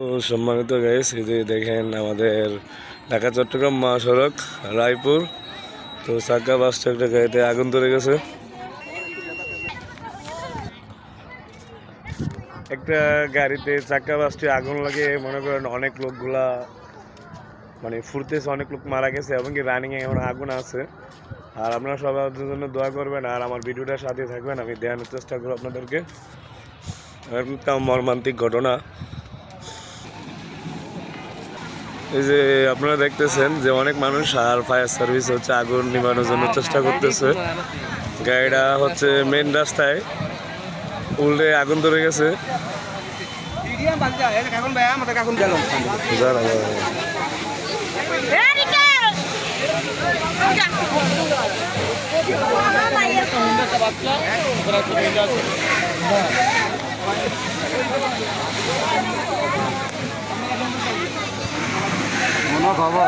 তো সম্মানিত গাইস, এই যে দেখেন আমাদের ঢাকা চট্টগ্রাম মহাসড়ক রায়পুর। তো চাক্কা বাস একটা গাড়িতে আগুন ধরে গেছে। একটা গাড়িতে চাক্কা বাসটি আগুন লাগে, মনে করেন অনেক লোকগুলা মানে ফুরতেছে, অনেক লোক মারা গেছে এবং কি রানিং এ এখন আগুন আছে। আর আপনারা সবাই ওদের জন্য দোয়া করবেন আর আমার ভিডিওটার সাথে থাকবেন, আমি দেখানোর চেষ্টা করবো আপনাদেরকে। একটা মর্মান্তিক ঘটনা। এই যে আপনারা দেখতেছেন যে অনেক মানুষ আর ফায়ার সার্ভিস হচ্ছে আগুন নিভানোর জন্য চেষ্টা করতেছে। গাড়িটা হচ্ছে মেন রাস্তায়, উল্টে আগুন ধরে গেছে। খবর